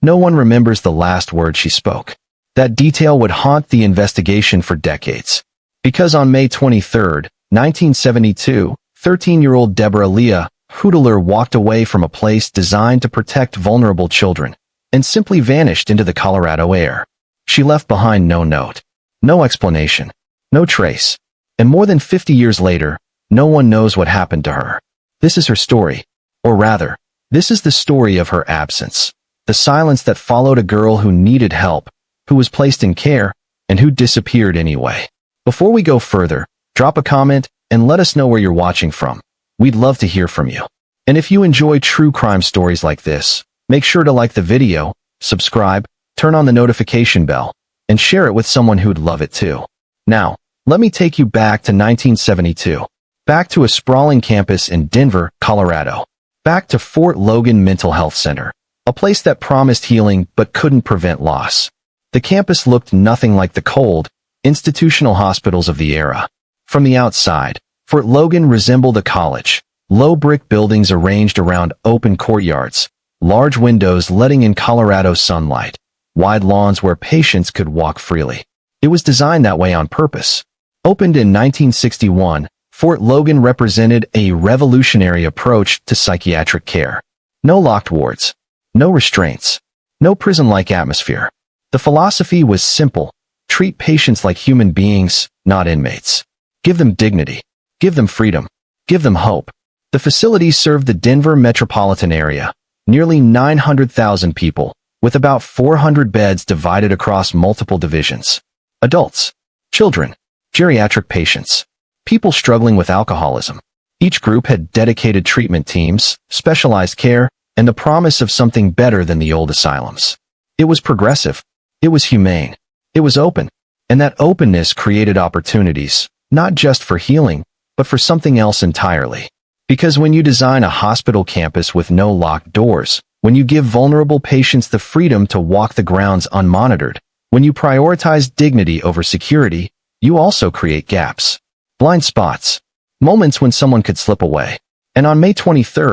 no one remembers the last word she spoke. That detail would haunt the investigation for decades. Because on May 23, 1972, 13-year-old Debbie Hudler walked away from a place designed to protect vulnerable children and simply vanished into the Colorado air. She left behind no note, no explanation, no trace. And more than 50 years later, no one knows what happened to her. This is her story. Or rather, this is the story of her absence. The silence that followed a girl who needed help, who was placed in care, and who disappeared anyway. Before we go further, drop a comment and let us know where you're watching from. We'd love to hear from you. And if you enjoy true crime stories like this, make sure to like the video, subscribe, turn on the notification bell, and share it with someone who'd love it too. Now, let me take you back to 1972. Back to a sprawling campus in Denver, Colorado. Back to Fort Logan Mental Health Center, a place that promised healing but couldn't prevent loss. The campus looked nothing like the cold, institutional hospitals of the era. From the outside, Fort Logan resembled a college. Low brick buildings arranged around open courtyards, large windows letting in Colorado sunlight, wide lawns where patients could walk freely. It was designed that way on purpose. Opened in 1961, Fort Logan represented a revolutionary approach to psychiatric care. No locked wards, no restraints, no prison-like atmosphere. The philosophy was simple: treat patients like human beings, not inmates. Give them dignity, give them freedom, give them hope. The facility served the Denver metropolitan area, nearly 900,000 people, with about 400 beds divided across multiple divisions. Adults, children, geriatric patients, people struggling with alcoholism. Each group had dedicated treatment teams, specialized care, and the promise of something better than the old asylums. It was progressive. It was humane. It was open. And that openness created opportunities, not just for healing, but for something else entirely. Because when you design a hospital campus with no locked doors, when you give vulnerable patients the freedom to walk the grounds unmonitored, when you prioritize dignity over security, you also create gaps. Blind spots. Moments when someone could slip away. And on May 23,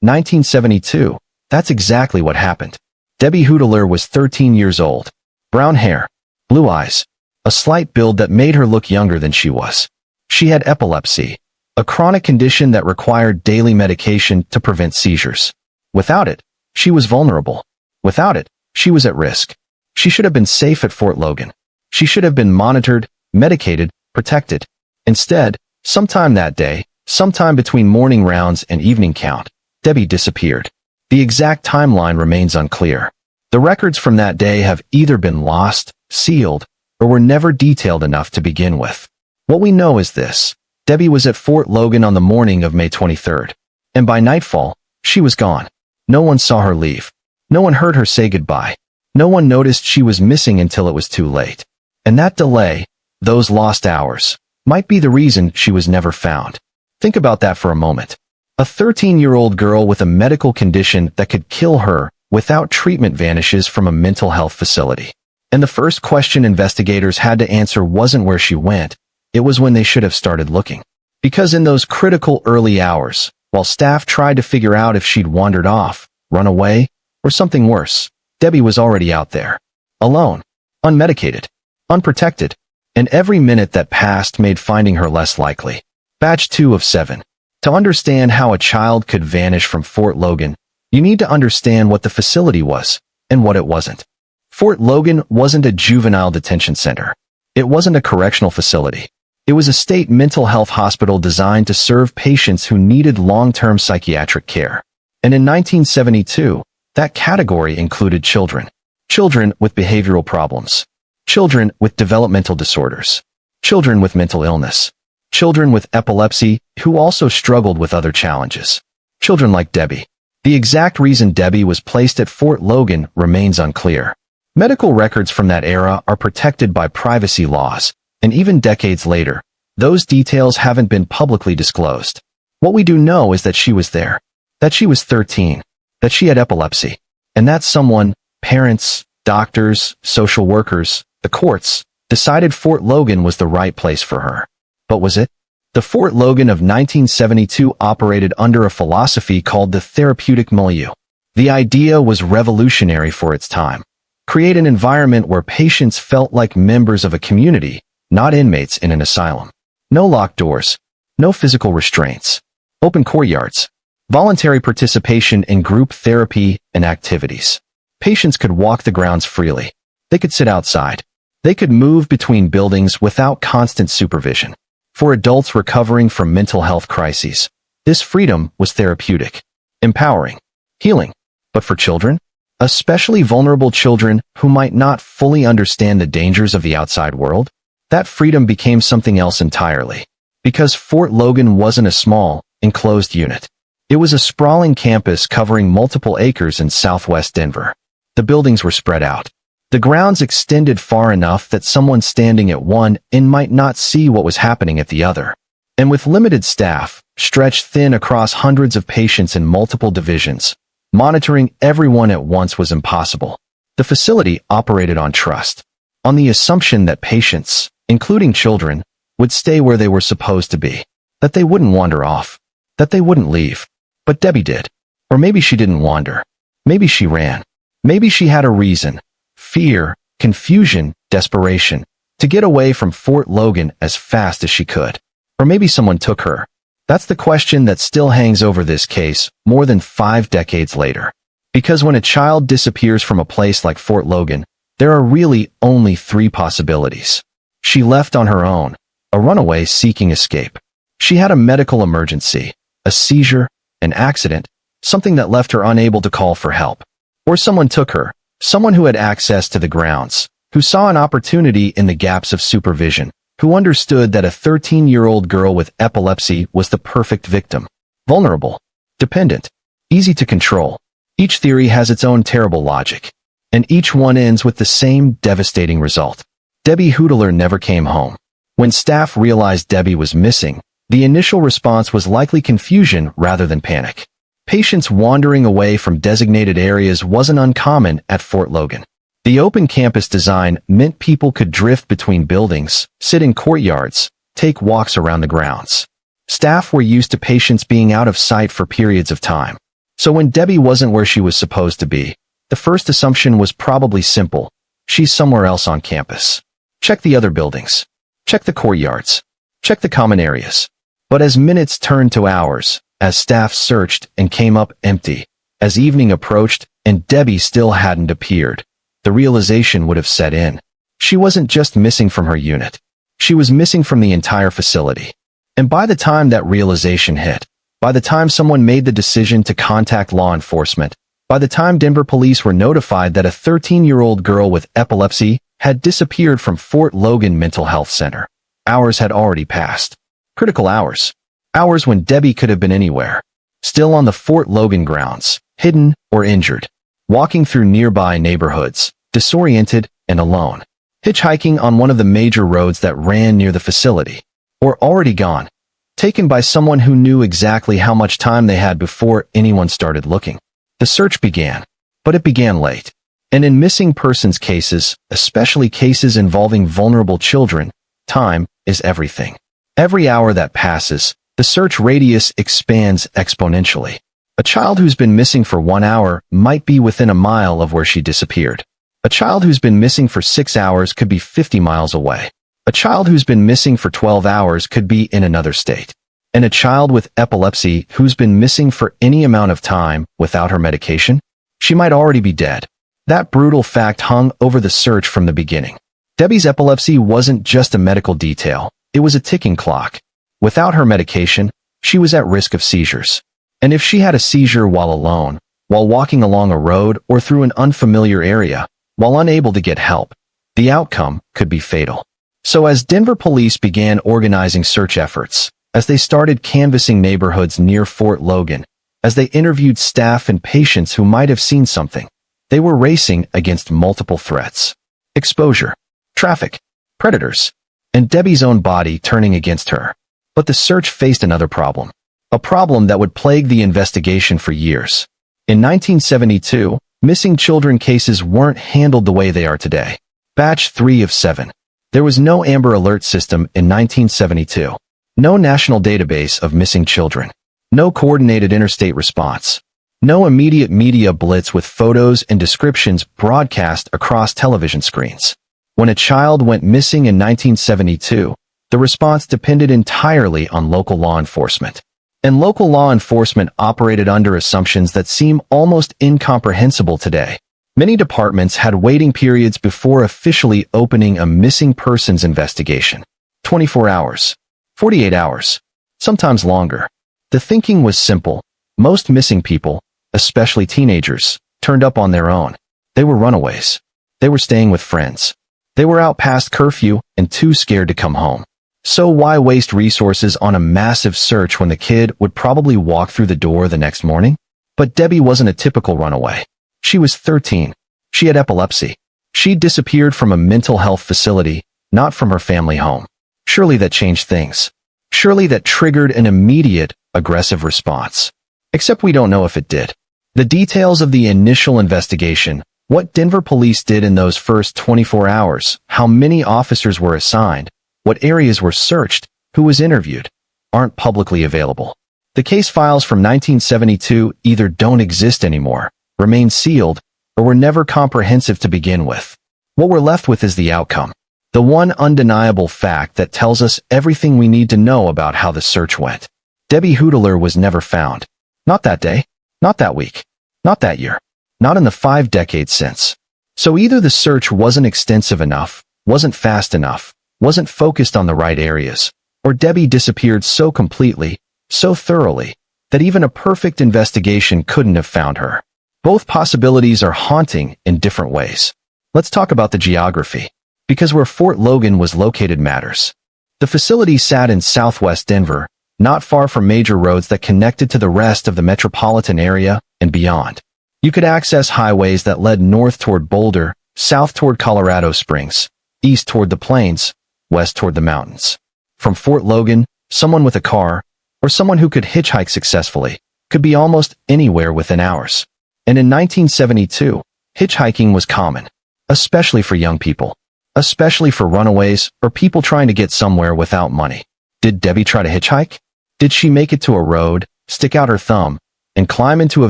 1972, that's exactly what happened. Debbie Hudler was 13 years old. Brown hair, blue eyes, a slight build that made her look younger than she was. She had epilepsy, a chronic condition that required daily medication to prevent seizures. Without it, she was vulnerable. Without it, she was at risk. She should have been safe at Fort Logan. She should have been monitored, medicated, protected. Instead, sometime that day, sometime between morning rounds and evening count, Debbie disappeared. The exact timeline remains unclear. The records from that day have either been lost, sealed, or were never detailed enough to begin with. What we know is this: Debbie was at Fort Logan on the morning of May 23rd, and by nightfall, she was gone. No one saw her leave. No one heard her say goodbye. No one noticed she was missing until it was too late. And that delay, those lost hours, might be the reason she was never found. Think about that for a moment. A 13-year-old girl with a medical condition that could kill her without treatment vanishes from a mental health facility. And the first question investigators had to answer wasn't where she went, it was when they should have started looking. Because in those critical early hours, while staff tried to figure out if she'd wandered off, run away, or something worse, Debbie was already out there. Alone, unmedicated, unprotected, and every minute that passed made finding her less likely. Batch 2 of 7. To understand how a child could vanish from Fort Logan, you need to understand what the facility was, and what it wasn't. Fort Logan wasn't a juvenile detention center. It wasn't a correctional facility. It was a state mental health hospital designed to serve patients who needed long-term psychiatric care. And in 1972, that category included children. Children with behavioral problems. Children with developmental disorders. Children with mental illness. Children with epilepsy who also struggled with other challenges. Children like Debbie. The exact reason Debbie was placed at Fort Logan remains unclear. Medical records from that era are protected by privacy laws, and even decades later, those details haven't been publicly disclosed. What we do know is that she was there, that she was 13, that she had epilepsy, and that someone, parents, doctors, social workers, the courts, decided Fort Logan was the right place for her. But was it? The Fort Logan of 1972 operated under a philosophy called the therapeutic milieu. The idea was revolutionary for its time. Create an environment where patients felt like members of a community, not inmates in an asylum. No locked doors. No physical restraints. Open courtyards. Voluntary participation in group therapy and activities. Patients could walk the grounds freely. They could sit outside. They could move between buildings without constant supervision. For adults recovering from mental health crises, this freedom was therapeutic, empowering, healing. But for children, especially vulnerable children who might not fully understand the dangers of the outside world, that freedom became something else entirely. Because Fort Logan wasn't a small, enclosed unit. It was a sprawling campus covering multiple acres in southwest Denver. The buildings were spread out. The grounds extended far enough that someone standing at one end might not see what was happening at the other. And with limited staff, stretched thin across hundreds of patients in multiple divisions, monitoring everyone at once was impossible. The facility operated on trust, on the assumption that patients, including children, would stay where they were supposed to be, that they wouldn't wander off, that they wouldn't leave. But Debbie did. Or maybe she didn't wander. Maybe she ran. Maybe she had a reason. Fear, confusion, desperation, to get away from Fort Logan as fast as she could. Or maybe someone took her. That's the question that still hangs over this case more than 5 decades later. Because when a child disappears from a place like Fort Logan, there are really only 3 possibilities. She left on her own, a runaway seeking escape. She had a medical emergency, a seizure, an accident, something that left her unable to call for help. Or someone took her, someone who had access to the grounds, who saw an opportunity in the gaps of supervision, who understood that a 13-year-old girl with epilepsy was the perfect victim. Vulnerable, dependent, easy to control. Each theory has its own terrible logic, and each one ends with the same devastating result. Debbie Hudler never came home. When staff realized Debbie was missing, the initial response was likely confusion rather than panic. Patients wandering away from designated areas wasn't uncommon at Fort Logan. The open campus design meant people could drift between buildings, sit in courtyards, take walks around the grounds. Staff were used to patients being out of sight for periods of time. So when Debbie wasn't where she was supposed to be, the first assumption was probably simple. She's somewhere else on campus. Check the other buildings. Check the courtyards. Check the common areas. But as minutes turned to hours, as staff searched and came up empty, as evening approached and Debbie still hadn't appeared, the realization would have set in. She wasn't just missing from her unit. She was missing from the entire facility. And by the time that realization hit, by the time someone made the decision to contact law enforcement, by the time Denver police were notified that a 13-year-old girl with epilepsy had disappeared from Fort Logan Mental Health Center, hours had already passed. Critical hours. Hours when Debbie could have been anywhere. Still on the Fort Logan grounds, hidden or injured. Walking through nearby neighborhoods, disoriented and alone. Hitchhiking on one of the major roads that ran near the facility. Or already gone. Taken by someone who knew exactly how much time they had before anyone started looking. The search began. But it began late. And in missing persons cases, especially cases involving vulnerable children, time is everything. Every hour that passes, the search radius expands exponentially. A child who's been missing for 1 hour might be within a mile of where she disappeared. A child who's been missing for 6 hours could be 50 miles away. A child who's been missing for 12 hours could be in another state. And a child with epilepsy who's been missing for any amount of time without her medication, she might already be dead. That brutal fact hung over the search from the beginning. Debbie's epilepsy wasn't just a medical detail. It was a ticking clock. Without her medication, she was at risk of seizures. And if she had a seizure while alone, while walking along a road or through an unfamiliar area, while unable to get help, the outcome could be fatal. So as Denver police began organizing search efforts, as they started canvassing neighborhoods near Fort Logan, as they interviewed staff and patients who might have seen something, they were racing against multiple threats. Exposure, traffic, predators, and Debbie's own body turning against her. But the search faced another problem. A problem that would plague the investigation for years. In 1972, missing children cases weren't handled the way they are today. Batch 3 of 7. There was no Amber Alert system in 1972. No national database of missing children. No coordinated interstate response. No immediate media blitz with photos and descriptions broadcast across television screens. When a child went missing in 1972, the response depended entirely on local law enforcement. And local law enforcement operated under assumptions that seem almost incomprehensible today. Many departments had waiting periods before officially opening a missing persons investigation. 24 hours, 48 hours, sometimes longer. The thinking was simple. Most missing people, especially teenagers, turned up on their own. They were runaways. They were staying with friends. They were out past curfew and too scared to come home. So why waste resources on a massive search when the kid would probably walk through the door the next morning? But Debbie wasn't a typical runaway. She was 13. She had epilepsy. She'd disappeared from a mental health facility, not from her family home. Surely that changed things. Surely that triggered an immediate, aggressive response. Except we don't know if it did. The details of the initial investigation, what Denver police did in those first 24 hours, how many officers were assigned, what areas were searched, who was interviewed, aren't publicly available. The case files from 1972 either don't exist anymore, remain sealed, or were never comprehensive to begin with. What we're left with is the outcome. The one undeniable fact that tells us everything we need to know about how the search went. Debbie Hudler was never found. Not that day, not that week, not that year, not in the 5 decades since. So either the search wasn't extensive enough, wasn't fast enough, wasn't focused on the right areas, or Debbie disappeared so completely, so thoroughly, that even a perfect investigation couldn't have found her. Both possibilities are haunting in different ways. Let's talk about the geography, because where Fort Logan was located matters. The facility sat in southwest Denver, not far from major roads that connected to the rest of the metropolitan area and beyond. You could access highways that led north toward Boulder, south toward Colorado Springs, east toward the plains, west toward the mountains. From Fort Logan, someone with a car, or someone who could hitchhike successfully, could be almost anywhere within hours. And in 1972, hitchhiking was common, especially for young people, especially for runaways or people trying to get somewhere without money. Did Debbie try to hitchhike? Did she make it to a road, stick out her thumb, and climb into a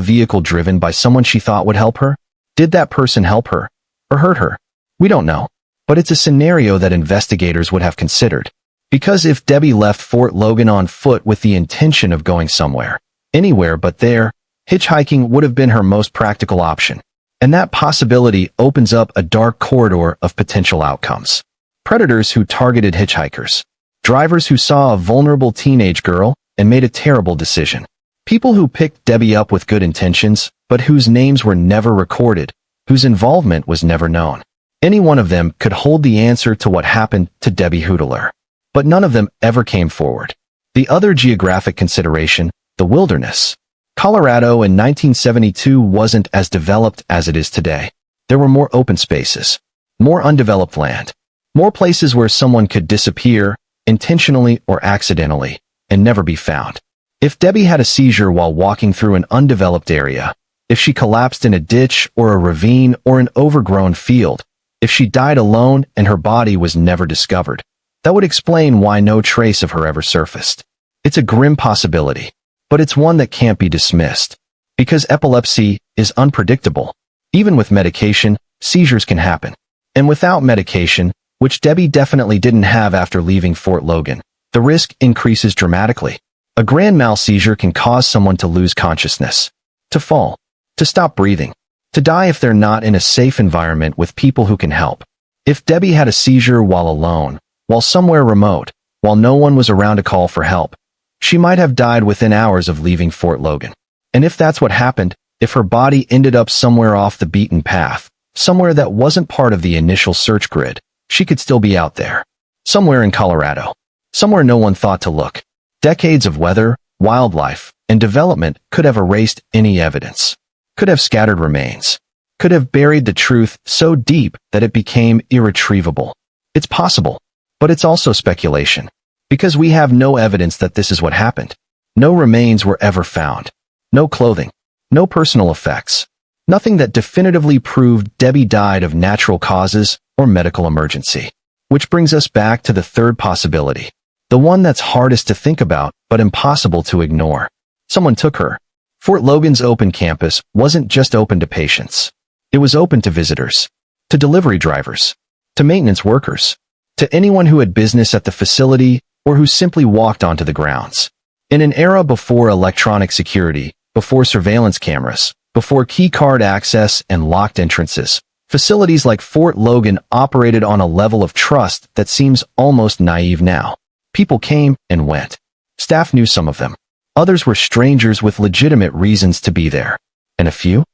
vehicle driven by someone she thought would help her? Did that person help her or hurt her? We don't know. But it's a scenario that investigators would have considered. Because if Debbie left Fort Logan on foot with the intention of going somewhere, anywhere but there, hitchhiking would have been her most practical option. And that possibility opens up a dark corridor of potential outcomes. Predators who targeted hitchhikers. Drivers who saw a vulnerable teenage girl and made a terrible decision. People who picked Debbie up with good intentions, but whose names were never recorded, whose involvement was never known. Any one of them could hold the answer to what happened to Debbie Hudler. But none of them ever came forward. The other geographic consideration, the wilderness. Colorado in 1972 wasn't as developed as it is today. There were more open spaces, more undeveloped land, more places where someone could disappear, intentionally or accidentally, and never be found. If Debbie had a seizure while walking through an undeveloped area, if she collapsed in a ditch or a ravine or an overgrown field, if she died alone and her body was never discovered, that would explain why no trace of her ever surfaced. It's a grim possibility, but it's one that can't be dismissed. Because epilepsy is unpredictable. Even with medication, seizures can happen. And without medication, which Debbie definitely didn't have after leaving Fort Logan, the risk increases dramatically. A grand mal seizure can cause someone to lose consciousness, to fall, to stop breathing, to die if they're not in a safe environment with people who can help. If Debbie had a seizure while alone, while somewhere remote, while no one was around to call for help, she might have died within hours of leaving Fort Logan. And if that's what happened, if her body ended up somewhere off the beaten path, somewhere that wasn't part of the initial search grid, she could still be out there. Somewhere in Colorado. Somewhere no one thought to look. Decades of weather, wildlife, and development could have erased any evidence. Could have scattered remains. Could have buried the truth so deep that it became irretrievable. It's possible, but it's also speculation. Because we have no evidence that this is what happened. No remains were ever found. No clothing. No personal effects. Nothing that definitively proved Debbie died of natural causes or medical emergency. Which brings us back to the third possibility. The one that's hardest to think about, but impossible to ignore. Someone took her. Fort Logan's open campus wasn't just open to patients. It was open to visitors, to delivery drivers, to maintenance workers, to anyone who had business at the facility or who simply walked onto the grounds. In an era before electronic security, before surveillance cameras, before key card access and locked entrances, facilities like Fort Logan operated on a level of trust that seems almost naive now. People came and went. Staff knew some of them. Others were strangers with legitimate reasons to be there. And a few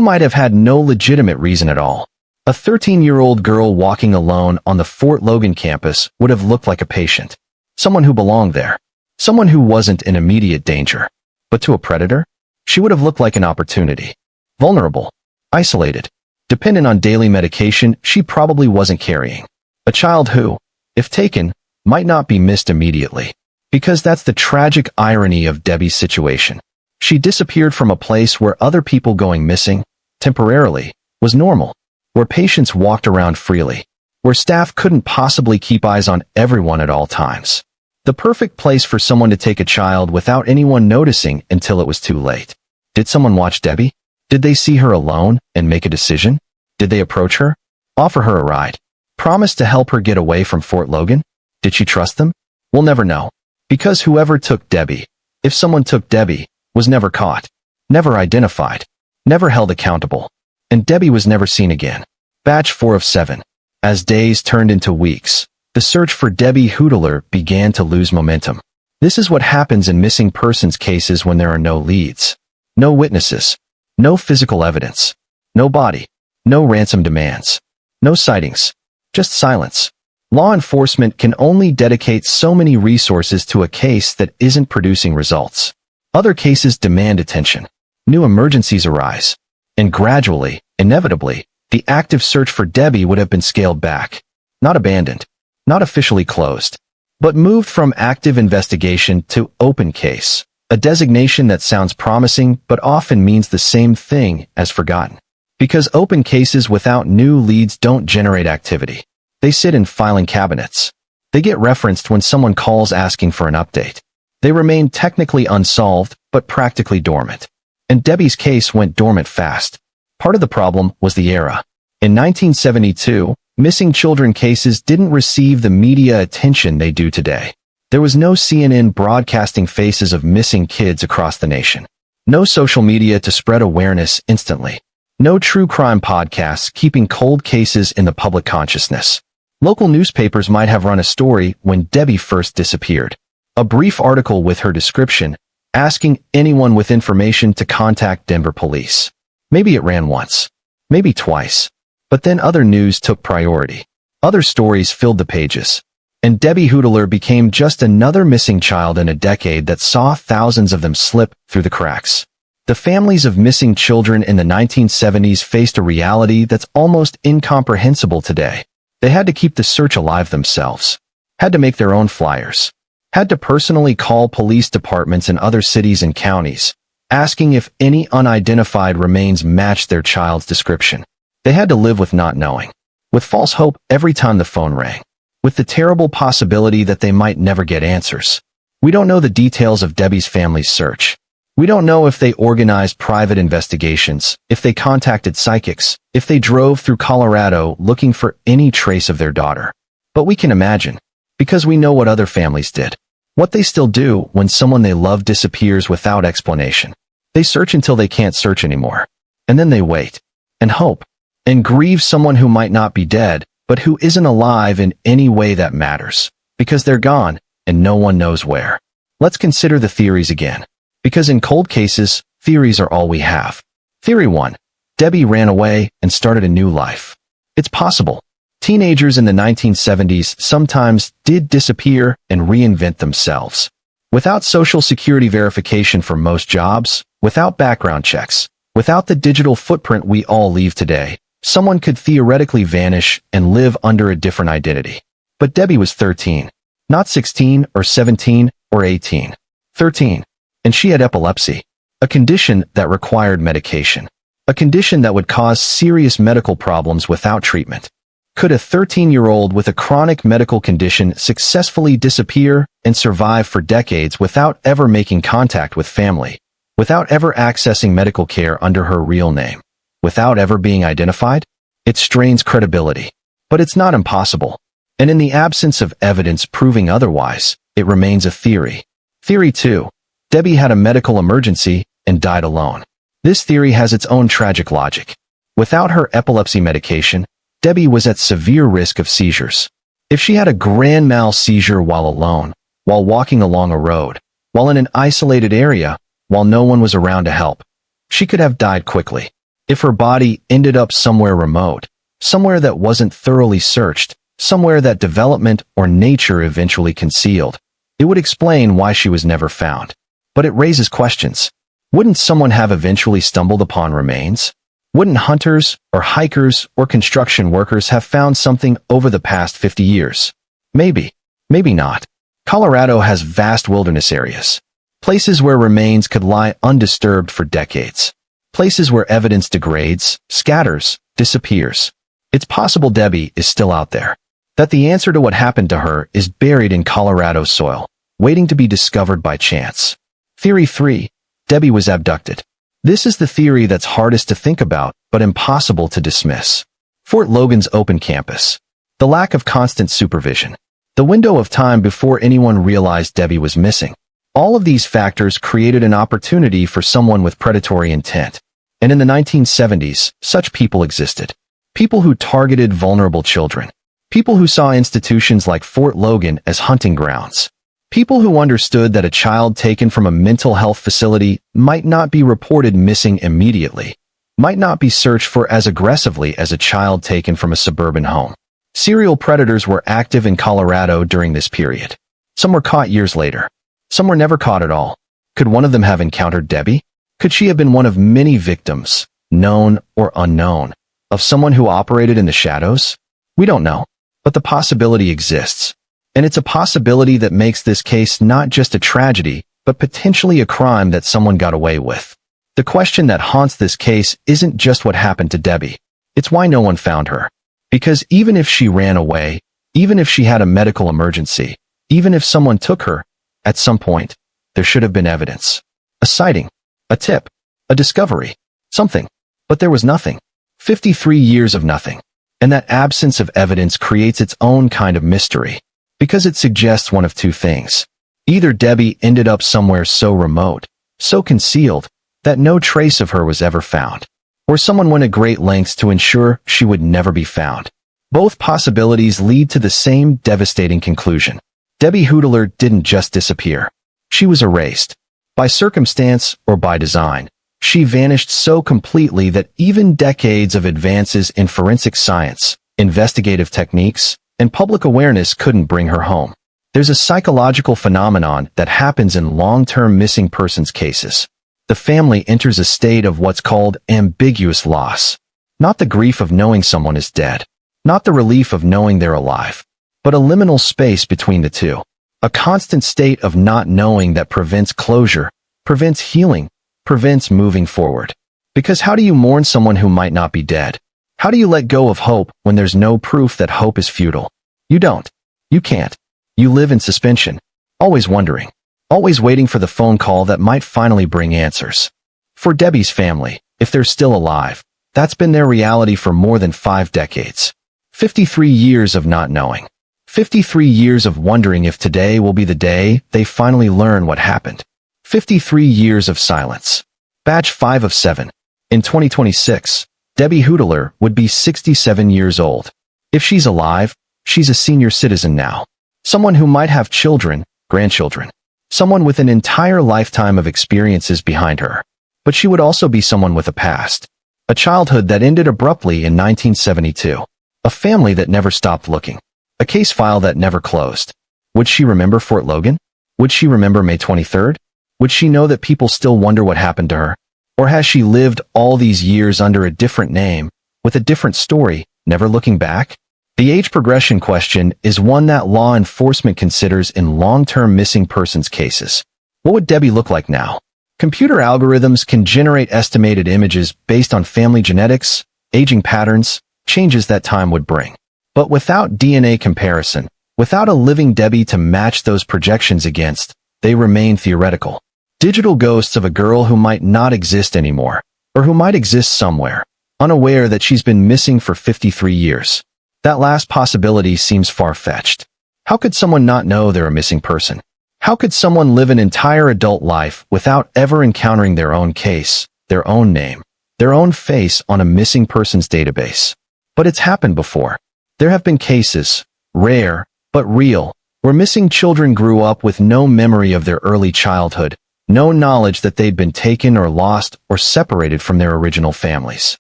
might have had no legitimate reason at all. A 13-year-old girl walking alone on the Fort Logan campus would have looked like a patient. Someone who belonged there. Someone who wasn't in immediate danger. But to a predator, she would have looked like an opportunity. Vulnerable. Isolated. Dependent on daily medication she probably wasn't carrying. A child who, if taken, might not be missed immediately. Because that's the tragic irony of Debbie's situation. She disappeared from a place where other people going missing, temporarily, was normal. Where patients walked around freely. Where staff couldn't possibly keep eyes on everyone at all times. The perfect place for someone to take a child without anyone noticing until it was too late. Did someone watch Debbie? Did they see her alone and make a decision? Did they approach her? Offer her a ride? Promise to help her get away from Fort Logan? Did she trust them? We'll never know. Because whoever took Debbie, if someone took Debbie, was never caught, never identified, never held accountable, and Debbie was never seen again. Batch 4 of 7. As days turned into weeks, the search for Debbie Hudler began to lose momentum. This is what happens in missing persons cases when there are no leads, no witnesses, no physical evidence, no body, no ransom demands, no sightings, just silence. Law enforcement can only dedicate so many resources to a case that isn't producing results. Other cases demand attention. New emergencies arise. And gradually, inevitably, the active search for Debbie would have been scaled back. Not abandoned. Not officially closed. But moved from active investigation to open case. A designation that sounds promising but often means the same thing as forgotten. Because open cases without new leads don't generate activity. They sit in filing cabinets. They get referenced when someone calls asking for an update. They remain technically unsolved, but practically dormant. And Debbie's case went dormant fast. Part of the problem was the era. In 1972, missing children cases didn't receive the media attention they do today. There was no CNN broadcasting faces of missing kids across the nation. No social media to spread awareness instantly. No true crime podcasts keeping cold cases in the public consciousness. Local newspapers might have run a story when Debbie first disappeared. A brief article with her description, asking anyone with information to contact Denver police. Maybe it ran once. Maybe twice. But then other news took priority. Other stories filled the pages. And Debbie Hudler became just another missing child in a decade that saw thousands of them slip through the cracks. The families of missing children in the 1970s faced a reality that's almost incomprehensible today. They had to keep the search alive themselves, had to make their own flyers, had to personally call police departments in other cities and counties, asking if any unidentified remains matched their child's description. They had to live with not knowing, with false hope every time the phone rang, with the terrible possibility that they might never get answers. We don't know the details of Debbie's family's search. We don't know if they organized private investigations, if they contacted psychics, if they drove through Colorado looking for any trace of their daughter. But we can imagine, because we know what other families did. What they still do when someone they love disappears without explanation. They search until they can't search anymore. And then they wait, and hope, and grieve someone who might not be dead, but who isn't alive in any way that matters, because they're gone, and no one knows where. Let's consider the theories again. Because in cold cases, theories are all we have. Theory 1. Debbie ran away and started a new life. It's possible. Teenagers in the 1970s sometimes did disappear and reinvent themselves. Without social security verification for most jobs, without background checks, without the digital footprint we all leave today, someone could theoretically vanish and live under a different identity. But Debbie was 13. Not 16 or 17 or 18. 13. And she had epilepsy, a condition that required medication, a condition that would cause serious medical problems without treatment. Could a 13-year-old with a chronic medical condition successfully disappear and survive for decades without ever making contact with family, without ever accessing medical care under her real name, without ever being identified? It strains credibility. But it's not impossible. And in the absence of evidence proving otherwise, it remains a theory. Theory 2. Debbie had a medical emergency and died alone. This theory has its own tragic logic. Without her epilepsy medication, Debbie was at severe risk of seizures. If she had a grand mal seizure while alone, while walking along a road, while in an isolated area, while no one was around to help, she could have died quickly. If her body ended up somewhere remote, somewhere that wasn't thoroughly searched, somewhere that development or nature eventually concealed, it would explain why she was never found. But it raises questions. Wouldn't someone have eventually stumbled upon remains? Wouldn't hunters or hikers or construction workers have found something over the past 50 years? Maybe. Maybe not. Colorado has vast wilderness areas. Places where remains could lie undisturbed for decades. Places where evidence degrades, scatters, disappears. It's possible Debbie is still out there. That the answer to what happened to her is buried in Colorado soil, waiting to be discovered by chance. Theory 3. Debbie was abducted. This is the theory that's hardest to think about, but impossible to dismiss. Fort Logan's open campus. The lack of constant supervision. The window of time before anyone realized Debbie was missing. All of these factors created an opportunity for someone with predatory intent. And in the 1970s, such people existed. People who targeted vulnerable children. People who saw institutions like Fort Logan as hunting grounds. People who understood that a child taken from a mental health facility might not be reported missing immediately, might not be searched for as aggressively as a child taken from a suburban home. Serial predators were active in Colorado during this period. Some were caught years later. Some were never caught at all. Could one of them have encountered Debbie? Could she have been one of many victims, known or unknown, of someone who operated in the shadows? We don't know, but the possibility exists. And it's a possibility that makes this case not just a tragedy, but potentially a crime that someone got away with. The question that haunts this case isn't just what happened to Debbie. It's why no one found her. Because even if she ran away, even if she had a medical emergency, even if someone took her, at some point, there should have been evidence. A sighting, a tip, a discovery, something. But there was nothing. 53 years of nothing. And that absence of evidence creates its own kind of mystery. Because it suggests one of two things. Either Debbie ended up somewhere so remote, so concealed, that no trace of her was ever found, or someone went at great lengths to ensure she would never be found. Both possibilities lead to the same devastating conclusion. Debbie Hudler didn't just disappear. She was erased. By circumstance or by design, she vanished so completely that even decades of advances in forensic science, investigative techniques, and public awareness couldn't bring her home. There's a psychological phenomenon that happens in long-term missing persons cases. The family enters a state of what's called ambiguous loss. Not the grief of knowing someone is dead. Not the relief of knowing they're alive. But a liminal space between the two. A constant state of not knowing that prevents closure, prevents healing, prevents moving forward. Because how do you mourn someone who might not be dead? How do you let go of hope when there's no proof that hope is futile? You don't. You can't. You live in suspension, always wondering, always waiting for the phone call that might finally bring answers. For Debbie's family, if they're still alive, that's been their reality for more than 5 decades. 53 years of not knowing. 53 years of wondering if today will be the day they finally learn what happened. 53 years of silence. Batch 5 of 7. In 2026, Debbie Hudler would be 67 years old. If she's alive, she's a senior citizen now. Someone who might have children, grandchildren. Someone with an entire lifetime of experiences behind her. But she would also be someone with a past. A childhood that ended abruptly in 1972. A family that never stopped looking. A case file that never closed. Would she remember Fort Logan? Would she remember May 23rd? Would she know that people still wonder what happened to her? Or has she lived all these years under a different name, with a different story, never looking back? The age progression question is one that law enforcement considers in long-term missing persons cases. What would Debbie look like now? Computer algorithms can generate estimated images based on family genetics, aging patterns, changes that time would bring. But without DNA comparison, without a living Debbie to match those projections against, they remain theoretical. Digital ghosts of a girl who might not exist anymore, or who might exist somewhere, unaware that she's been missing for 53 years. That last possibility seems far-fetched. How could someone not know they're a missing person? How could someone live an entire adult life without ever encountering their own case, their own name, their own face on a missing persons database? But it's happened before. There have been cases, rare, but real, where missing children grew up with no memory of their early childhood, no knowledge that they'd been taken or lost or separated from their original families.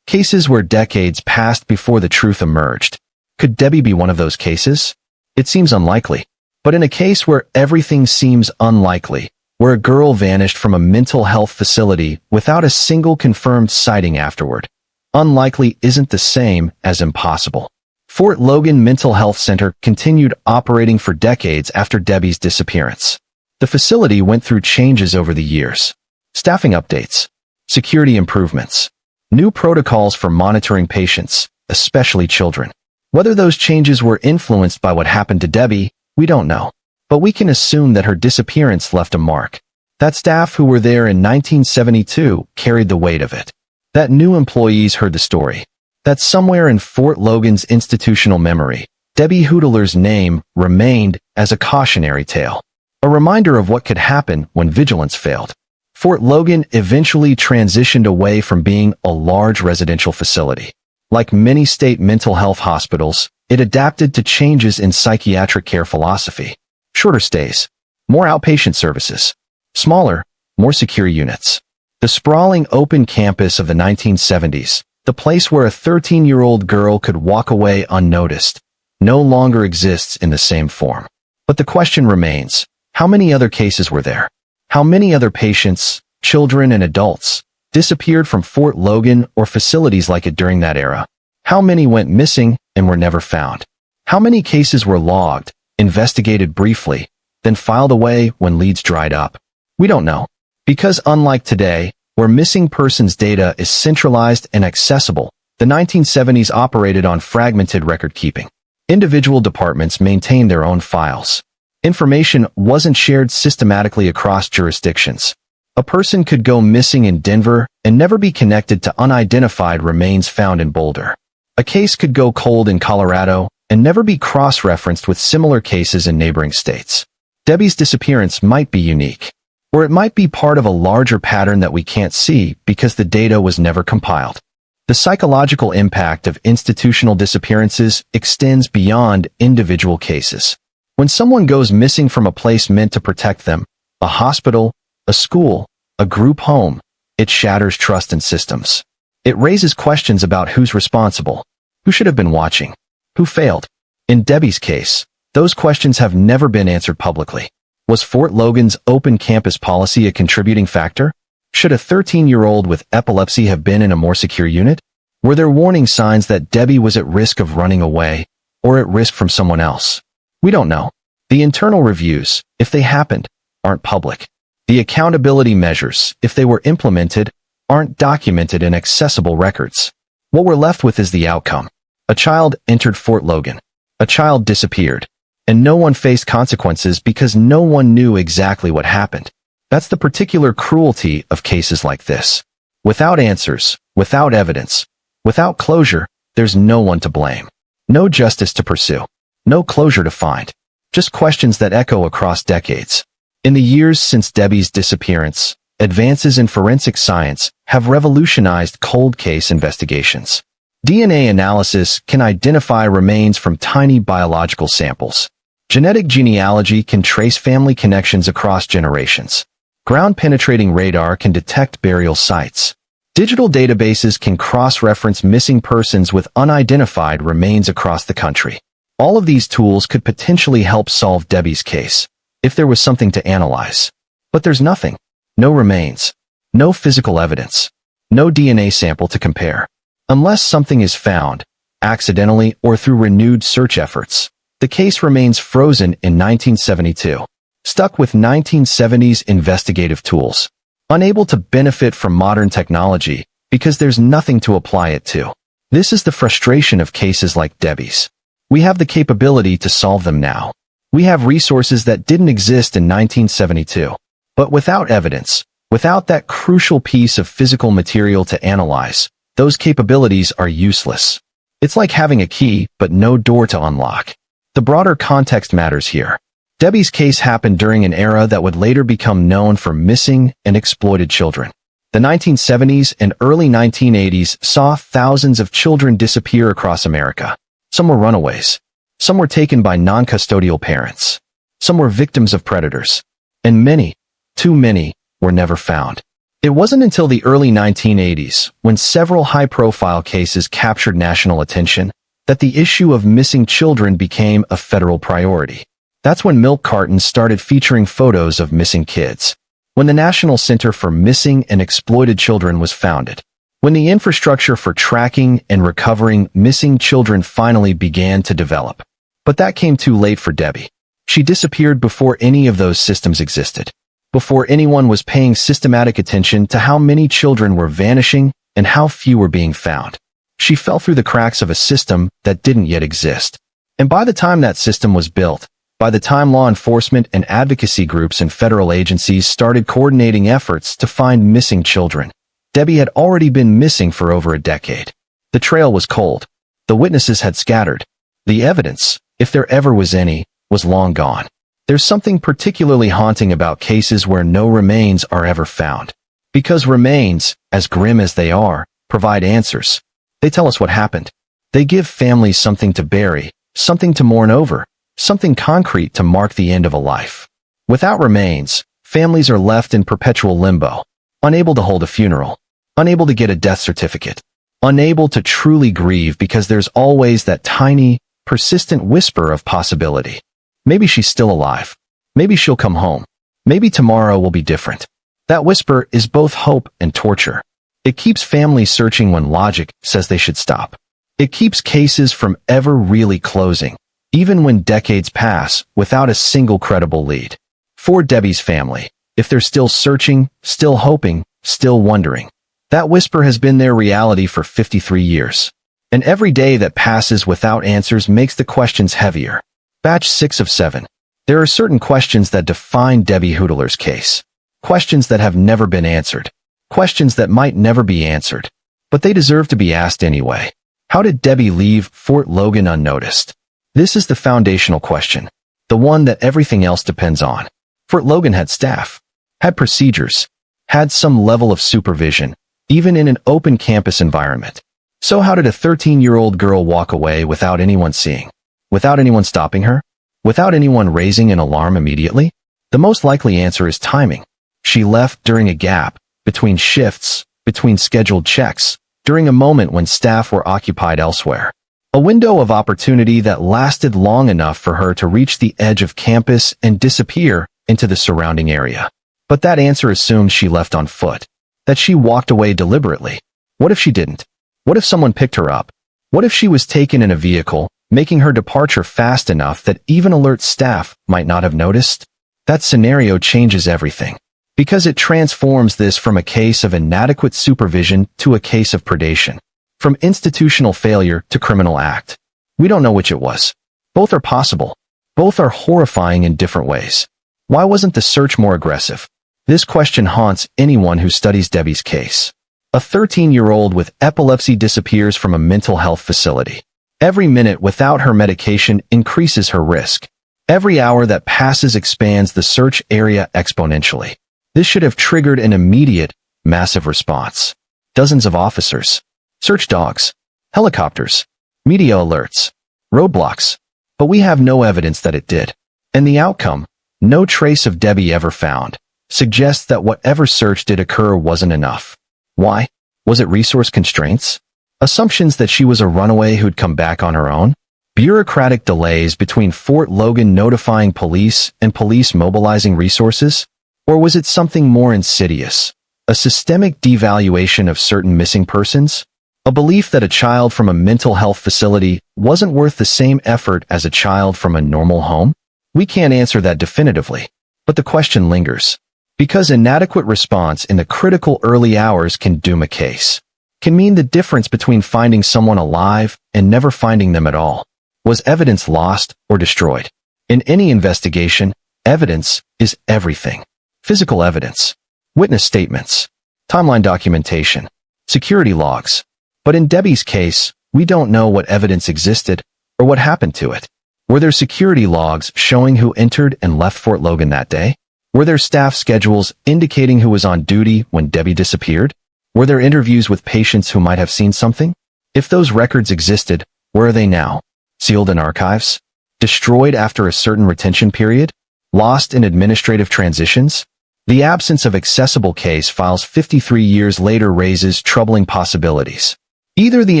Cases where decades passed before the truth emerged. Could Debbie be one of those cases? It seems unlikely. But in a case where everything seems unlikely, where a girl vanished from a mental health facility without a single confirmed sighting afterward, unlikely isn't the same as impossible. Fort Logan Mental Health Center continued operating for decades after Debbie's disappearance. The facility went through changes over the years. Staffing updates, security improvements, new protocols for monitoring patients, especially children. Whether those changes were influenced by what happened to Debbie, we don't know. But we can assume that her disappearance left a mark. That staff who were there in 1972 carried the weight of it. That new employees heard the story. That somewhere in Fort Logan's institutional memory, Debbie Hudler's name remained as a cautionary tale. A reminder of what could happen when vigilance failed. Fort Logan eventually transitioned away from being a large residential facility. Like many state mental health hospitals, it adapted to changes in psychiatric care philosophy. Shorter stays, more outpatient services, smaller, more secure units. The sprawling open campus of the 1970s, the place where a 13-year-old girl could walk away unnoticed, no longer exists in the same form. But the question remains, how many other cases were there? How many other patients, children and adults, disappeared from Fort Logan or facilities like it during that era? How many went missing and were never found? How many cases were logged, investigated briefly, then filed away when leads dried up? We don't know. Because unlike today, where missing persons data is centralized and accessible, the 1970s operated on fragmented record keeping. Individual departments maintained their own files. Information wasn't shared systematically across jurisdictions. A person could go missing in Denver and never be connected to unidentified remains found in Boulder. A case could go cold in Colorado and never be cross-referenced with similar cases in neighboring states. Debbie's disappearance might be unique, or it might be part of a larger pattern that we can't see because the data was never compiled. The psychological impact of institutional disappearances extends beyond individual cases. When someone goes missing from a place meant to protect them, a hospital, a school, a group home, it shatters trust in systems. It raises questions about who's responsible, who should have been watching, who failed. In Debbie's case, those questions have never been answered publicly. Was Fort Logan's open campus policy a contributing factor? Should a 13-year-old with epilepsy have been in a more secure unit? Were there warning signs that Debbie was at risk of running away, or at risk from someone else? We don't know. The internal reviews, if they happened, aren't public. The accountability measures, if they were implemented, aren't documented in accessible records. What we're left with is the outcome. A child entered Fort Logan. A child disappeared. And no one faced consequences because no one knew exactly what happened. That's the particular cruelty of cases like this. Without answers, without evidence, without closure, there's no one to blame. No justice to pursue. No closure to find. Just questions that echo across decades. In the years since Debbie's disappearance, advances in forensic science have revolutionized cold case investigations. DNA analysis can identify remains from tiny biological samples. Genetic genealogy can trace family connections across generations. Ground-penetrating radar can detect burial sites. Digital databases can cross-reference missing persons with unidentified remains across the country. All of these tools could potentially help solve Debbie's case, if there was something to analyze. But there's nothing. No remains. No physical evidence. No DNA sample to compare. Unless something is found, accidentally or through renewed search efforts, the case remains frozen in 1972, stuck with 1970s investigative tools, unable to benefit from modern technology because there's nothing to apply it to. This is the frustration of cases like Debbie's. We have the capability to solve them now. We have resources that didn't exist in 1972. But without evidence, without that crucial piece of physical material to analyze, those capabilities are useless. It's like having a key, but no door to unlock. The broader context matters here. Debbie's case happened during an era that would later become known for missing and exploited children. The 1970s and early 1980s saw thousands of children disappear across America. Some were runaways. Some were taken by non-custodial parents. Some were victims of predators. And many, too many, were never found. It wasn't until the early 1980s, when several high-profile cases captured national attention, that the issue of missing children became a federal priority. That's when milk cartons started featuring photos of missing kids. When the National Center for Missing and Exploited Children was founded. When the infrastructure for tracking and recovering missing children finally began to develop. But that came too late for Debbie. She disappeared before any of those systems existed. Before anyone was paying systematic attention to how many children were vanishing and how few were being found. She fell through the cracks of a system that didn't yet exist. And by the time that system was built, by the time law enforcement and advocacy groups and federal agencies started coordinating efforts to find missing children, Debbie had already been missing for over a decade. The trail was cold. The witnesses had scattered. The evidence, if there ever was any, was long gone. There's something particularly haunting about cases where no remains are ever found. Because remains, as grim as they are, provide answers. They tell us what happened. They give families something to bury, something to mourn over, something concrete to mark the end of a life. Without remains, families are left in perpetual limbo, unable to hold a funeral, unable to get a death certificate, unable to truly grieve because there's always that tiny, persistent whisper of possibility. Maybe she's still alive. Maybe she'll come home. Maybe tomorrow will be different. That whisper is both hope and torture. It keeps families searching when logic says they should stop. It keeps cases from ever really closing, even when decades pass without a single credible lead. For Debbie's family, if they're still searching, still hoping, still wondering, that whisper has been their reality for 53 years. And every day that passes without answers makes the questions heavier. Batch 6 of 7. There are certain questions that define Debbie Hudler's case. Questions that have never been answered. Questions that might never be answered. But they deserve to be asked anyway. How did Debbie leave Fort Logan unnoticed? This is the foundational question. The one that everything else depends on. Fort Logan had staff. Had procedures. Had some level of supervision, even in an open campus environment. So how did a 13-year-old girl walk away without anyone seeing? Without anyone stopping her? Without anyone raising an alarm immediately? The most likely answer is timing. She left during a gap, between shifts, between scheduled checks, during a moment when staff were occupied elsewhere. A window of opportunity that lasted long enough for her to reach the edge of campus and disappear into the surrounding area. But that answer assumes she left on foot, that she walked away deliberately. What if she didn't? What if someone picked her up? What if she was taken in a vehicle, making her departure fast enough that even alert staff might not have noticed? That scenario changes everything, because it transforms this from a case of inadequate supervision to a case of predation, from institutional failure to criminal act. We don't know which it was. Both are possible. Both are horrifying in different ways. Why wasn't the search more aggressive? This question haunts anyone who studies Debbie's case. A 13-year-old with epilepsy disappears from a mental health facility. Every minute without her medication increases her risk. Every hour that passes expands the search area exponentially. This should have triggered an immediate, massive response. Dozens of officers, search dogs, helicopters, media alerts, roadblocks. But we have no evidence that it did. And the outcome, no trace of Debbie ever found, suggests that whatever search did occur wasn't enough. Why? Was it resource constraints? Assumptions that she was a runaway who'd come back on her own? Bureaucratic delays between Fort Logan notifying police and police mobilizing resources? Or was it something more insidious? A systemic devaluation of certain missing persons? A belief that a child from a mental health facility wasn't worth the same effort as a child from a normal home? We can't answer that definitively, but the question lingers. Because inadequate response in the critical early hours can doom a case. Can mean the difference between finding someone alive and never finding them at all. Was evidence lost or destroyed? In any investigation, evidence is everything. physical evidence, witness statements, timeline documentation, security logs. But in Debbie's case, we don't know what evidence existed or what happened to it. Were there security logs showing who entered and left Fort Logan that day? Were there staff schedules indicating who was on duty when Debbie disappeared? Were there interviews with patients who might have seen something? If those records existed, where are they now? Sealed in archives? Destroyed after a certain retention period? Lost in administrative transitions? The absence of accessible case files 53 years later raises troubling possibilities. Either the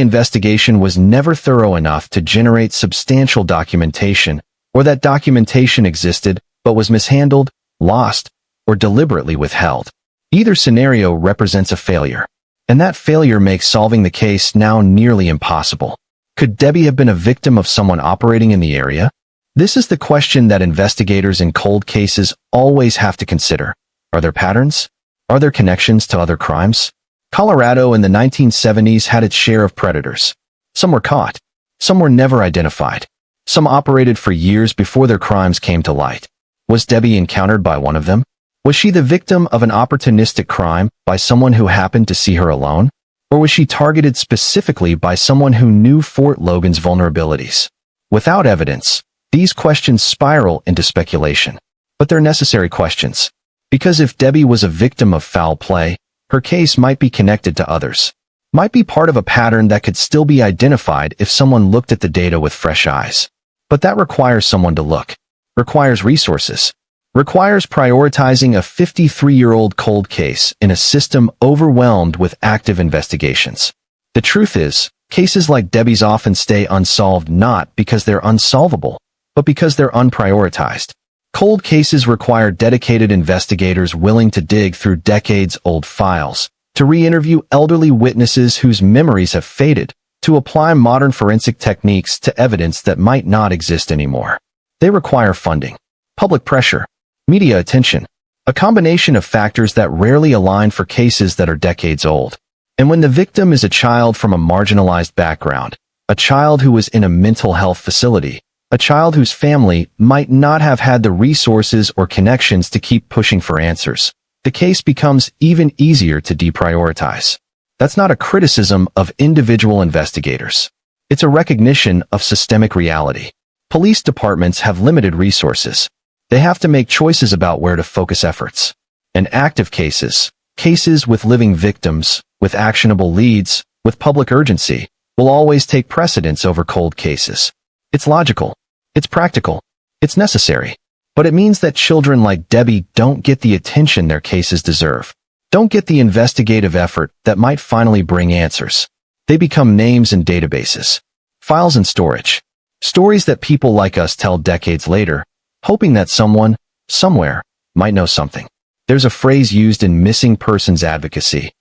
investigation was never thorough enough to generate substantial documentation, or that documentation existed but was mishandled, lost, or deliberately withheld. Either scenario represents a failure, and that failure makes solving the case now nearly impossible. Could Debbie have been a victim of someone operating in the area? This is the question that investigators in cold cases always have to consider. Are there patterns? Are there connections to other crimes? Colorado in the 1970s had its share of predators. Some were caught. Some were never identified. Some operated for years before their crimes came to light. Was Debbie encountered by one of them? Was she the victim of an opportunistic crime by someone who happened to see her alone? Or was she targeted specifically by someone who knew Fort Logan's vulnerabilities? Without evidence, these questions spiral into speculation. But they're necessary questions. Because if Debbie was a victim of foul play, her case might be connected to others. Might be part of a pattern that could still be identified if someone looked at the data with fresh eyes. But that requires someone to look. Requires resources. Requires prioritizing a 53-year-old cold case in a system overwhelmed with active investigations. The truth is, cases like Debbie's often stay unsolved not because they're unsolvable, but because they're unprioritized. Cold cases require dedicated investigators willing to dig through decades-old files, to re-interview elderly witnesses whose memories have faded, to apply modern forensic techniques to evidence that might not exist anymore. They require funding, public pressure, media attention, a combination of factors that rarely align for cases that are decades old. And when the victim is a child from a marginalized background, a child who was in a mental health facility, a child whose family might not have had the resources or connections to keep pushing for answers, the case becomes even easier to deprioritize. That's not a criticism of individual investigators. It's a recognition of systemic reality. Police departments have limited resources. They have to make choices about where to focus efforts. And active cases, cases with living victims, with actionable leads, with public urgency, will always take precedence over cold cases. It's logical. It's practical. It's necessary. But it means that children like Debbie don't get the attention their cases deserve. Don't get the investigative effort that might finally bring answers. They become names in databases, files in storage, stories that people like us tell decades later, hoping that someone, somewhere, might know something. There's a phrase used in missing persons advocacy.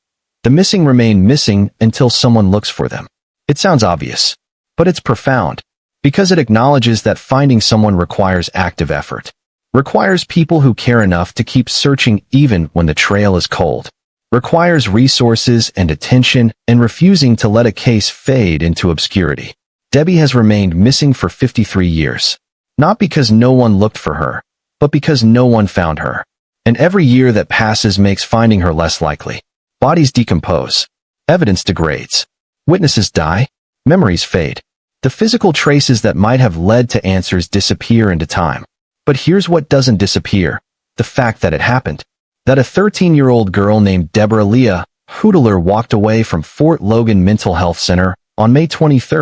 The missing remain missing until someone looks for them. It sounds obvious, but it's profound, because it acknowledges that finding someone requires active effort, requires people who care enough to keep searching even when the trail is cold, requires resources and attention and refusing to let a case fade into obscurity. Debbie has remained missing for 53 years. Not because no one looked for her, but because no one found her. And every year that passes makes finding her less likely. Bodies decompose. Evidence degrades. Witnesses die. Memories fade. The physical traces that might have led to answers disappear into time. But here's what doesn't disappear. The fact that it happened. That a 13-year-old girl named Debbie Hudler walked away from Fort Logan Mental Health Center on May 23,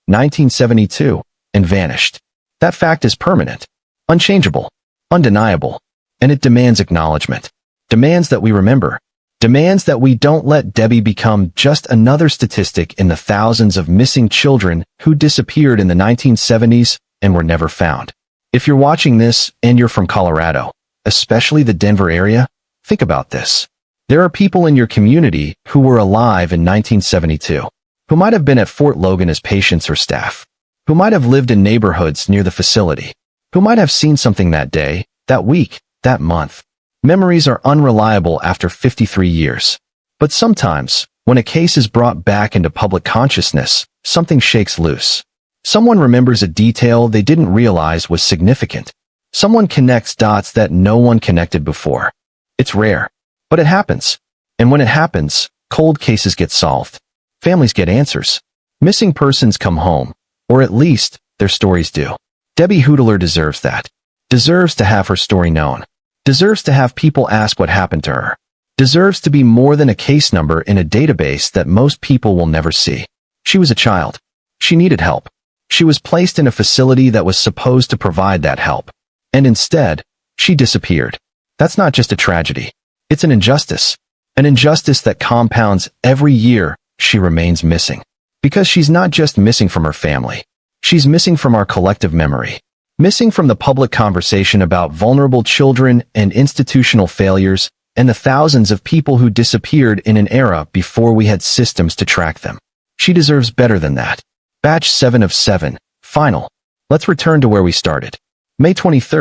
1972, and vanished. That fact is permanent, unchangeable, undeniable, and it demands acknowledgement, demands that we remember, demands that we don't let Debbie become just another statistic in the thousands of missing children who disappeared in the 1970s and were never found. If you're watching this and you're from Colorado, especially the Denver area, think about this. There are people in your community who were alive in 1972, who might have been at Fort Logan as patients or staff, who might have lived in neighborhoods near the facility, who might have seen something that day, that week, that month. Memories are unreliable after 53 years. But sometimes, when a case is brought back into public consciousness, something shakes loose. Someone remembers a detail they didn't realize was significant. Someone connects dots that no one connected before. It's rare. But it happens. And when it happens, cold cases get solved. Families get answers. Missing persons come home. Or at least, their stories do. Debbie Hudler deserves that. Deserves to have her story known. Deserves to have people ask what happened to her. Deserves to be more than a case number in a database that most people will never see. She was a child. She needed help. She was placed in a facility that was supposed to provide that help. And instead, she disappeared. That's not just a tragedy. It's an injustice. An injustice that compounds every year she remains missing. Because she's not just missing from her family. She's missing from our collective memory. Missing from the public conversation about vulnerable children and institutional failures and the thousands of people who disappeared in an era before we had systems to track them. She deserves better than that. Batch 7 of 7. Final. Let's return to where we started. May 23,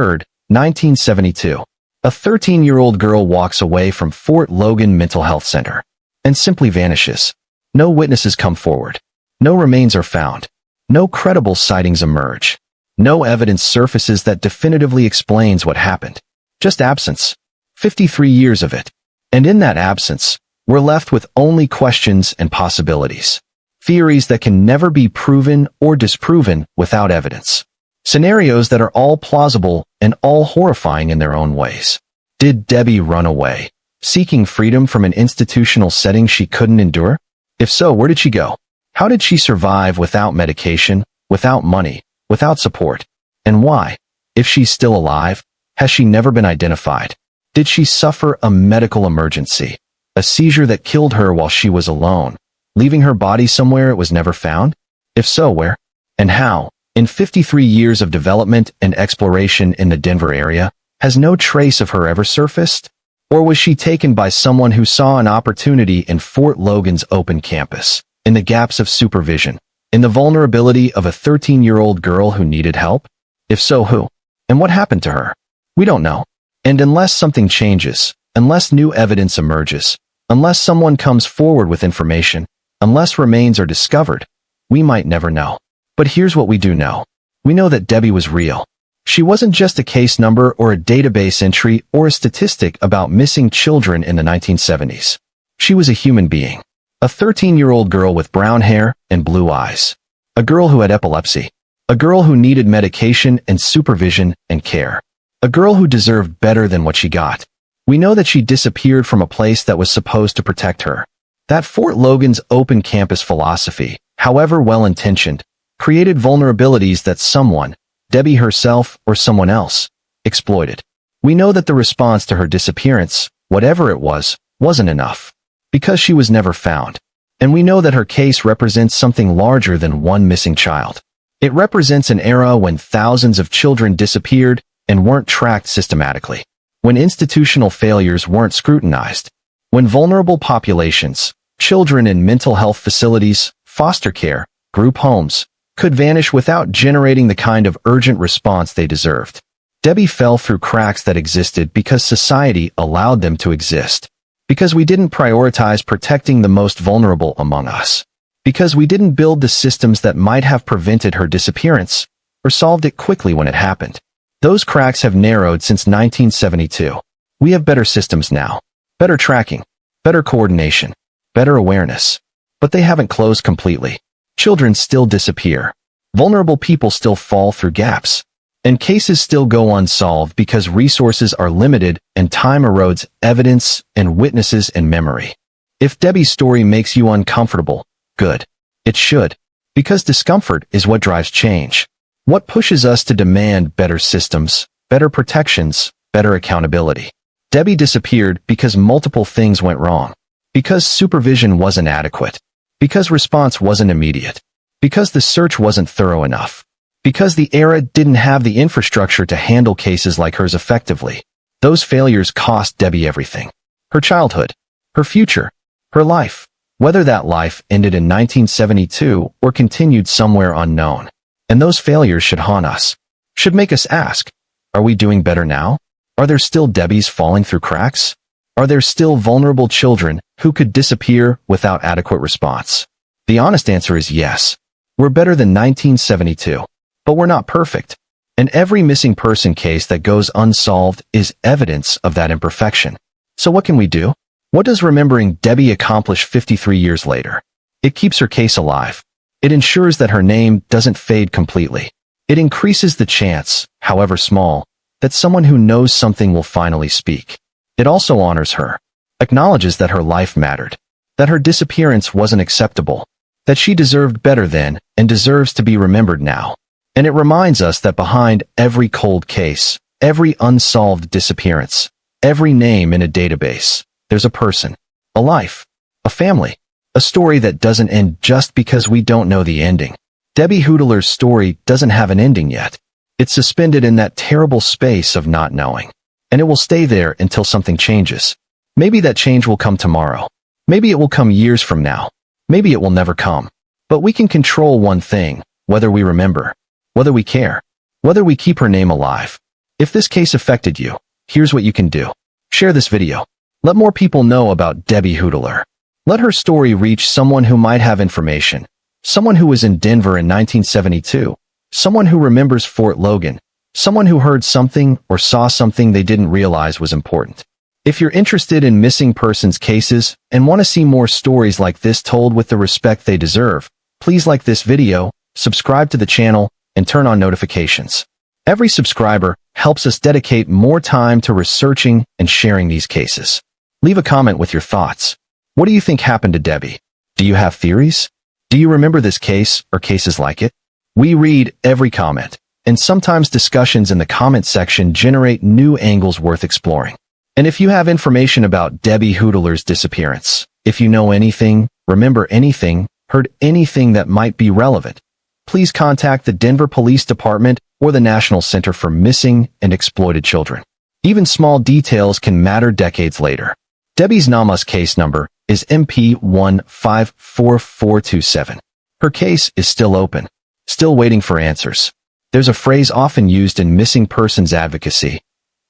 1972. A 13-year-old girl walks away from Fort Logan Mental Health Center and simply vanishes. No witnesses come forward. No remains are found. No credible sightings emerge. No evidence surfaces that definitively explains what happened. Just absence. 53 years of it. And in that absence, we're left with only questions and possibilities. Theories that can never be proven or disproven without evidence. Scenarios that are all plausible and all horrifying in their own ways. Did Debbie run away, seeking freedom from an institutional setting she couldn't endure? If so, where did she go? How did she survive without medication, without money, without support? And why? If she's still alive, has she never been identified? Did she suffer a medical emergency, a seizure that killed her while she was alone, leaving her body somewhere it was never found? If so, where? And how? In 53 years of development and exploration in the Denver area, has no trace of her ever surfaced? Or was she taken by someone who saw an opportunity in Fort Logan's open campus, in the gaps of supervision, in the vulnerability of a 13-year-old girl who needed help? If so, who? And what happened to her? We don't know. And unless something changes, unless new evidence emerges, unless someone comes forward with information, unless remains are discovered, we might never know. But here's what we do know. We know that Debbie was real. She wasn't just a case number or a database entry or a statistic about missing children in the 1970s. She was a human being. A 13-year-old girl with brown hair and blue eyes. A girl who had epilepsy. A girl who needed medication and supervision and care. A girl who deserved better than what she got. We know that she disappeared from a place that was supposed to protect her. That Fort Logan's open campus philosophy, however well-intentioned, created vulnerabilities that someone, Debbie herself or someone else, exploited. We know that the response to her disappearance, whatever it was, wasn't enough. Because she was never found. And we know that her case represents something larger than one missing child. It represents an era when thousands of children disappeared and weren't tracked systematically. When institutional failures weren't scrutinized. When vulnerable populations, children in mental health facilities, foster care, group homes, could vanish without generating the kind of urgent response they deserved. Debbie fell through cracks that existed because society allowed them to exist. Because we didn't prioritize protecting the most vulnerable among us. Because we didn't build the systems that might have prevented her disappearance, or solved it quickly when it happened. Those cracks have narrowed since 1972. We have better systems now. Better tracking. Better coordination. Better awareness. But they haven't closed completely. Children still disappear. Vulnerable people still fall through gaps. And cases still go unsolved because resources are limited and time erodes evidence and witnesses and memory. If Debbie's story makes you uncomfortable, good. It should. Because discomfort is what drives change. What pushes us to demand better systems, better protections, better accountability. Debbie disappeared because multiple things went wrong. Because supervision wasn't adequate. Because response wasn't immediate. Because the search wasn't thorough enough. Because the era didn't have the infrastructure to handle cases like hers effectively. Those failures cost Debbie everything. Her childhood. Her future. Her life. Whether that life ended in 1972 or continued somewhere unknown. And those failures should haunt us. Should make us ask, are we doing better now? Are there still Debbies falling through cracks? Are there still vulnerable children who could disappear without adequate response? The honest answer is yes. We're better than 1972. But we're not perfect. And every missing person case that goes unsolved is evidence of that imperfection. So what can we do? What does remembering Debbie accomplish 53 years later? It keeps her case alive. It ensures that her name doesn't fade completely. It increases the chance, however small, that someone who knows something will finally speak. It also honors her, acknowledges that her life mattered, that her disappearance wasn't acceptable, that she deserved better then and deserves to be remembered now. And it reminds us that behind every cold case, every unsolved disappearance, every name in a database, there's a person, a life, a family, a story that doesn't end just because we don't know the ending. Debbie Hudler's story doesn't have an ending yet. It's suspended in that terrible space of not knowing. And it will stay there until something changes. Maybe that change will come tomorrow. Maybe it will come years from now. Maybe it will never come. But we can control one thing, whether we remember, whether we care, whether we keep her name alive. If this case affected you, here's what you can do. Share this video. Let more people know about Debbie Hudler. Let her story reach someone who might have information. Someone who was in Denver in 1972. Someone who remembers Fort Logan. Someone who heard something or saw something they didn't realize was important. If you're interested in missing persons cases and want to see more stories like this told with the respect they deserve, please like this video, subscribe to the channel, and turn on notifications. Every subscriber helps us dedicate more time to researching and sharing these cases. Leave a comment with your thoughts. What do you think happened to Debbie? Do you have theories? Do you remember this case or cases like it? We read every comment, and sometimes discussions in the comment section generate new angles worth exploring. And if you have information about Debbie Hudler's disappearance, if you know anything, remember anything, heard anything that might be relevant, please contact the Denver Police Department or the National Center for Missing and Exploited Children. Even small details can matter decades later. Debbie's Nama's case number is MP154427. Her case is still open, still waiting for answers. There's a phrase often used in missing persons advocacy,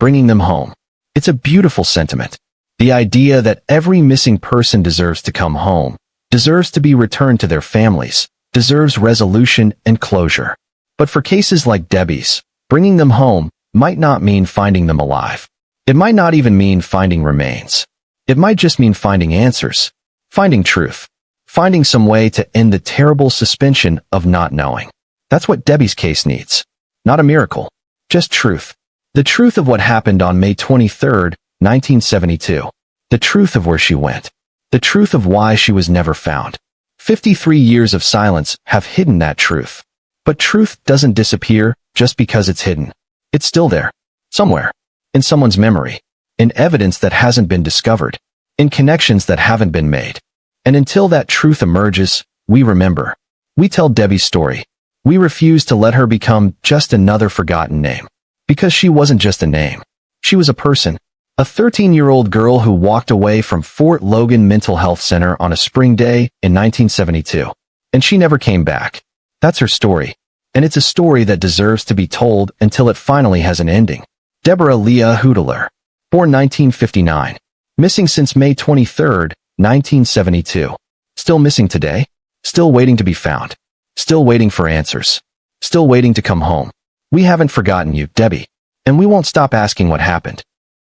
bringing them home. It's a beautiful sentiment. The idea that every missing person deserves to come home, deserves to be returned to their families, deserves resolution and closure. But for cases like Debbie's, bringing them home might not mean finding them alive. It might not even mean finding remains. It might just mean finding answers, finding truth, finding some way to end the terrible suspension of not knowing. That's what Debbie's case needs. Not a miracle, just truth. The truth of what happened on May 23, 1972. The truth of where she went. The truth of why she was never found. 53 years of silence have hidden that truth. But truth doesn't disappear just because it's hidden. It's still there, somewhere, in someone's memory, in evidence that hasn't been discovered, in connections that haven't been made. And until that truth emerges, we remember. We tell Debbie's story. We refuse to let her become just another forgotten name. Because she wasn't just a name. She was a person. A 13-year-old girl who walked away from Fort Logan Mental Health Center on a spring day in 1972. And she never came back. That's her story. And it's a story that deserves to be told until it finally has an ending. Deborah Leah Hudler, born 1959. Missing since May 23, 1972. Still missing today. Still waiting to be found. Still waiting for answers. Still waiting to come home. We haven't forgotten you, Debbie. And we won't stop asking what happened.